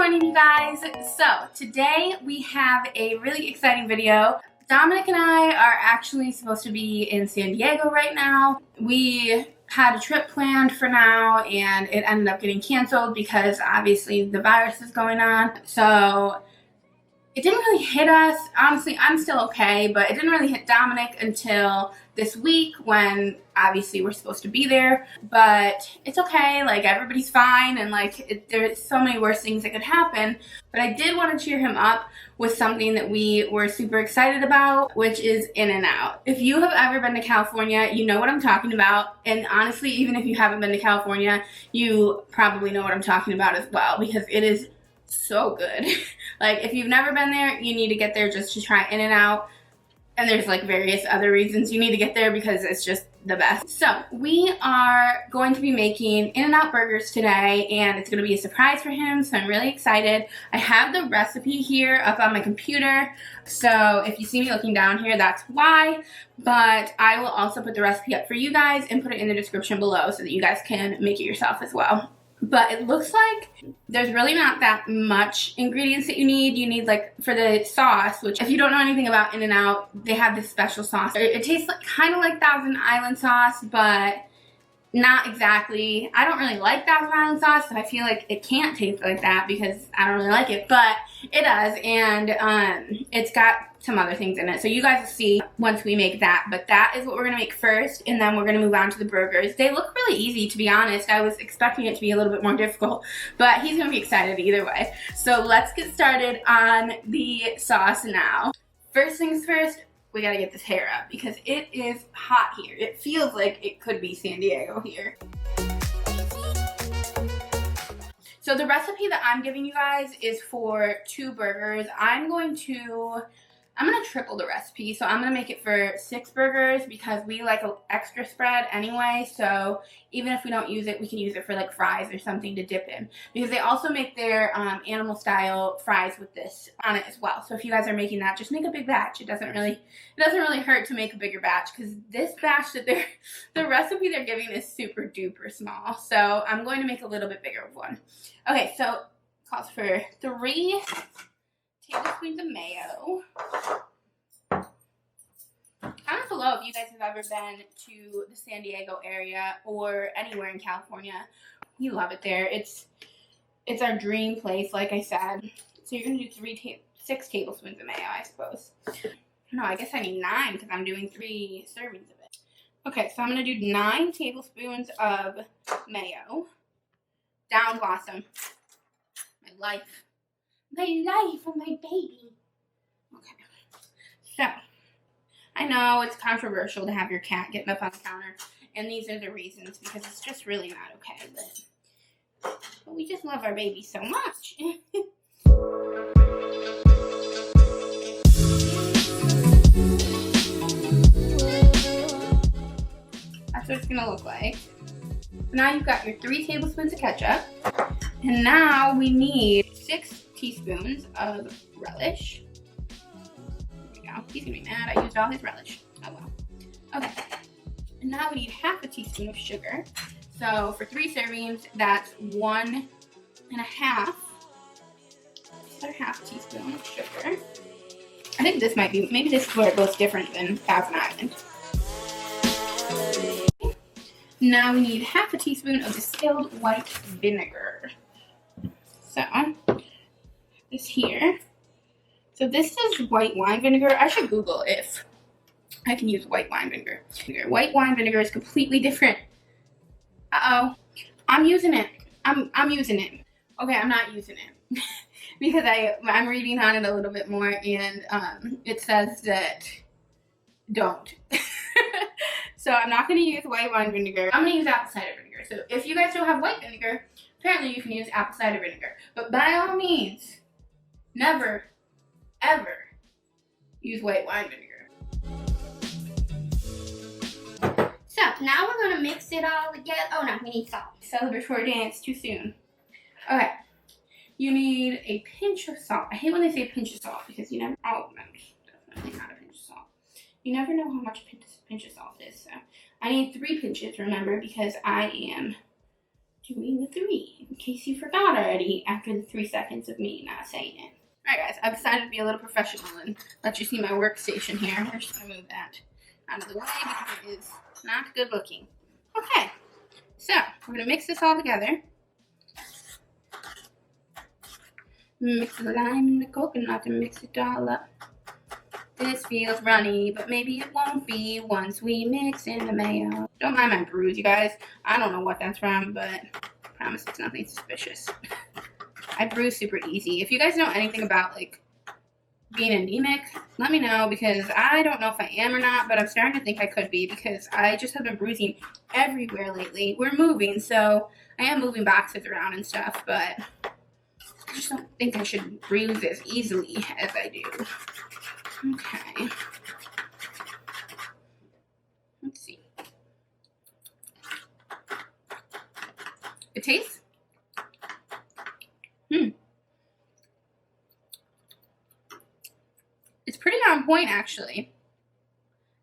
morning, you guys. So today we have a really exciting video. Dominic and I are actually supposed to be in San Diego right now. We had a trip planned for now and it ended up getting canceled because obviously the virus is going on. So it didn't really hit us. Honestly, I'm still okay, but it didn't really hit Dominic until this week when obviously we're supposed to be there. But it's okay, like everybody's fine, and like there's so many worse things that could happen. But I did want to cheer him up with something that we were super excited about, which is In-N-Out. If you have ever been to California, you know what I'm talking about. And honestly, even if you haven't been to California, you probably know what I'm talking about as well, because it is so good. Like, if you've never been there, you need to get there just to try In-N-Out. And there's like various other reasons you need to get there because it's just the best. So we are going to be making In-N-Out burgers today, and it's going to be a surprise for him, so I'm really excited. I have the recipe here up on my computer, so if you see me looking down here, that's why. But I will also put the recipe up for you guys and put it in the description below so that you guys can make it yourself as well. But it looks like there's really not that much ingredients that you need. You need, like, for the sauce, which if you don't know anything about In-N-Out, they have this special sauce. It tastes like, kind of like Thousand Island sauce, but not exactly. I don't really like Thousand Island sauce, so I feel like it can't taste like that because I don't really like it, but it does, and it's got some other things in it. So you guys will see once we make that, but that is what we're gonna make first, and then we're gonna move on to the burgers. They look really easy, to be honest. I was expecting it to be a little bit more difficult, but he's gonna be excited either way. So let's get started on the sauce now. First things first, we gotta get this hair up because it is hot here. It feels like it could be San Diego here. So the recipe that I'm giving you guys is for 2 burgers. I'm gonna triple the recipe, so I'm gonna make it for 6 burgers because we like an extra spread anyway, so even if we don't use it, we can use it for like fries or something to dip in, because they also make their animal style fries with this on it as well. So if you guys are making that, just make a big batch. It doesn't really hurt to make a bigger batch, because this batch that the recipe they're giving is super duper small, so I'm going to make a little bit bigger of one. Okay, so it calls for 3 tablespoons of mayo. Comment below if you guys have ever been to the San Diego area or anywhere in California. We love it there. It's our dream place, like I said. So you're gonna do 6 tablespoons of mayo, I suppose. No, I guess I need 9 because I'm doing 3 servings of it. Okay, so I'm gonna do 9 tablespoons of mayo. Down Blossom. My life and my baby. Okay, so I know it's controversial to have your cat getting up on the counter, and these are the reasons, because it's just really not okay, but we just love our baby so much. That's what it's gonna look like. Now you've got your 3 tablespoons of ketchup, and now we need 6 teaspoons of relish. There we go. He's gonna be mad I used all his relish. Oh well. Okay. And now we need half a teaspoon of sugar. So for 3 servings, that's 1 1/2. Another half teaspoon of sugar. I think this might be, maybe this is where it goes different than Thousand Island. Now we need half a teaspoon of distilled white vinegar. So, this here. So this is white wine vinegar. I should Google if I can use white wine vinegar. White wine vinegar is completely different. Uh-oh. I'm using it. I'm using it. Okay, I'm not using it. Because I'm reading on it a little bit more, and it says that don't. So I'm not going to use white wine vinegar. I'm going to use apple cider vinegar. So if you guys don't have white vinegar, apparently you can use apple cider vinegar. But by all means, never, ever use white wine vinegar. So now we're going to mix it all together. Oh no, we need salt. Celebratory dance, too soon. Okay. You need a pinch of salt. I hate when they say pinch of salt because you never, oh, that's definitely not a pinch of salt. You never know how much a pinch of salt is. So I need 3 pinches, remember, because I am doing the 3, in case you forgot already after the 3 seconds of me not saying it. Alright guys, I've decided to be a little professional and let you see my workstation here. We're just going to move that out of the way because it is not good looking. Okay, so we're going to mix this all together. Mix the lime and the coconut and mix it all up. This feels runny, but maybe it won't be once we mix in the mayo. Don't mind my bruise, you guys. I don't know what that's from, but I promise it's nothing suspicious. I bruise super easy. If you guys know anything about, like, being anemic, let me know, because I don't know if I am or not, but I'm starting to think I could be, because I just have been bruising everywhere lately. We're moving, so I am moving boxes around and stuff, but I just don't think I should bruise as easily as I do. Okay. Let's see. It tastes? It's pretty on point, actually.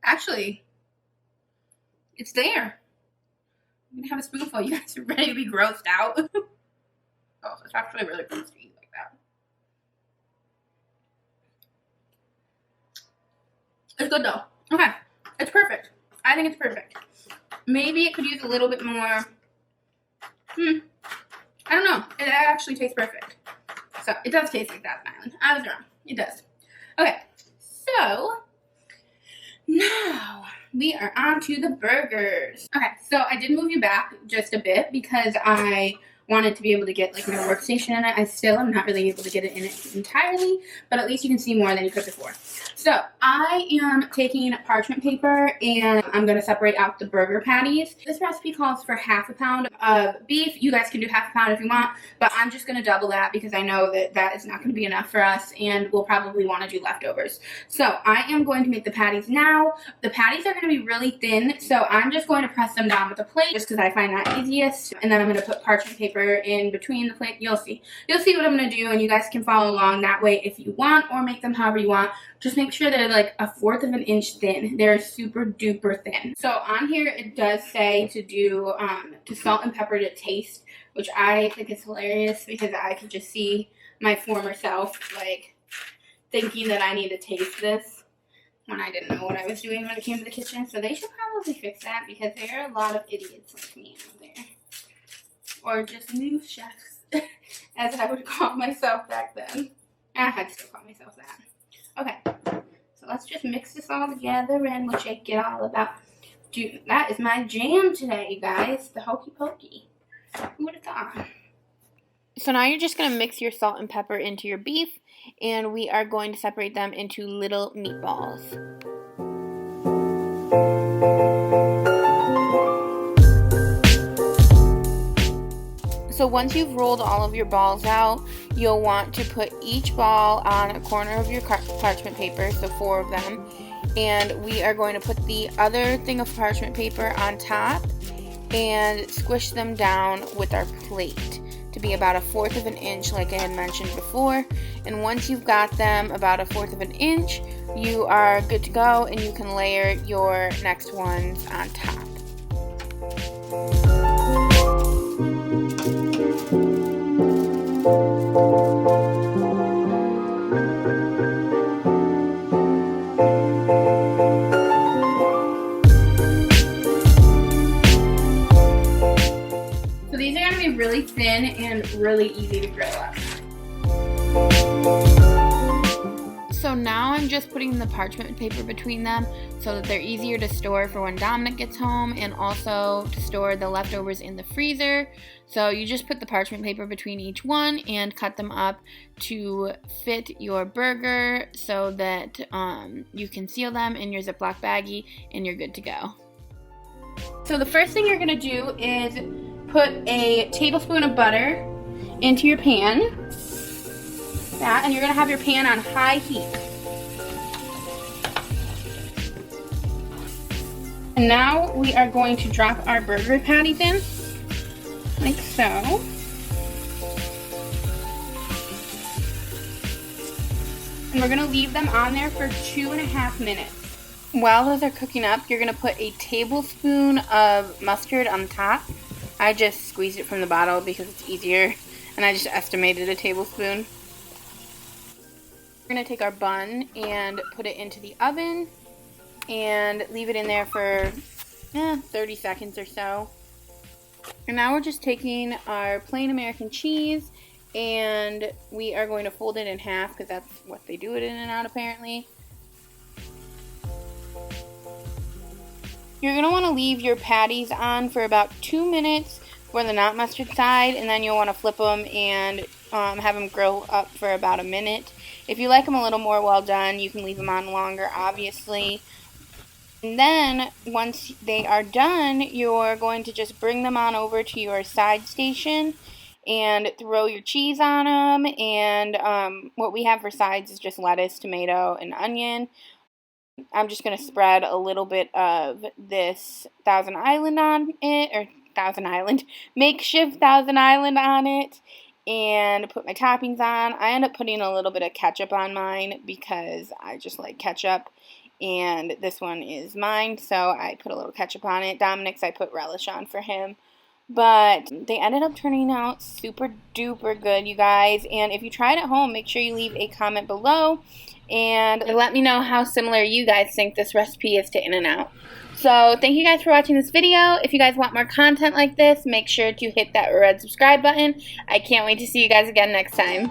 Actually, it's there. I'm gonna have a spoonful. You guys are ready to be grossed out. Oh, it's actually really good to eat like that. It's good though. Okay, it's perfect. I think it's perfect. Maybe it could use a little bit more. I don't know. It actually tastes perfect. So it does taste like that, Island. I was wrong. It does. Okay, so now we are on to the burgers. Okay, so I did move you back just a bit because I wanted to be able to get like my workstation in it. I still am not really able to get it in it entirely, but at least you can see more than you could before. So I am taking parchment paper and I'm going to separate out the burger patties. This recipe calls for ½ a pound of beef. You guys can do ½ a pound if you want, but I'm just going to double that because I know that that is not going to be enough for us and we'll probably want to do leftovers. So I am going to make the patties now. The patties are going to be really thin, so I'm just going to press them down with a plate just because I find that easiest. And then I'm going to put parchment paper in between the plate. You'll see what I'm going to do, and you guys can follow along that way if you want, or make them however you want. Just make sure they're like 1/4 of an inch thin. They're super duper thin. So on here it does say to do to salt and pepper to taste, which I think is hilarious because I could just see my former self like thinking that I need to taste this when I didn't know what I was doing when it came to the kitchen. So they should probably fix that because there are a lot of idiots like me out there. Or just new chefs, as I would call myself back then. I'd still call myself that. Okay, so let's just mix this all together and we'll shake it all about. Dude, that is my jam today, you guys. The hokey pokey. Who would have thought? So now you're just going to mix your salt and pepper into your beef, and we are going to separate them into little meatballs. So once you've rolled all of your balls out, you'll want to put each ball on a corner of your parchment paper, so 4 of them. And we are going to put the other thing of parchment paper on top and squish them down with our plate to be about 1/4 of an inch like I had mentioned before. And once you've got them about 1/4 of an inch, you are good to go and you can layer your next ones on top. So these are going to be really thin and really easy to grill up. So now I'm just putting the parchment paper between them so that they're easier to store for when Dominic gets home, and also to store the leftovers in the freezer. So you just put the parchment paper between each one and cut them up to fit your burger so that you can seal them in your Ziploc baggie and you're good to go. So the first thing you're going to do is put a tablespoon of butter into your pan. And you're going to have your pan on high heat. And now we are going to drop our burger patties in, like so. And we're going to leave them on there for 2.5 minutes. While those are cooking up, you're going to put a tablespoon of mustard on the top. I just squeezed it from the bottle because it's easier, and I just estimated a tablespoon. We're going to take our bun and put it into the oven and leave it in there for 30 seconds or so. And now we're just taking our plain American cheese and we are going to fold it in half because that's what they do it in and out apparently. You're going to want to leave your patties on for about 2 minutes for the not mustard side, and then you'll want to flip them and have them grill up for about a minute. If you like them a little more well done, you can leave them on longer, obviously. And then, once they are done, you're going to just bring them on over to your side station and throw your cheese on them. And what we have for sides is just lettuce, tomato, and onion. I'm just going to spread a little bit of this Thousand Island on it, or makeshift Thousand Island on it, and put my toppings on. I end up putting a little bit of ketchup on mine because I just like ketchup, and this one is mine, so I put a little ketchup on it. Dominic's I put relish on for him. But they ended up turning out super duper good, you guys. And if you try it at home, make sure you leave a comment below and let me know how similar you guys think this recipe is to In-N-Out. So thank you guys for watching this video. If you guys want more content like this, make sure to hit that red subscribe button. I can't wait to see you guys again next time.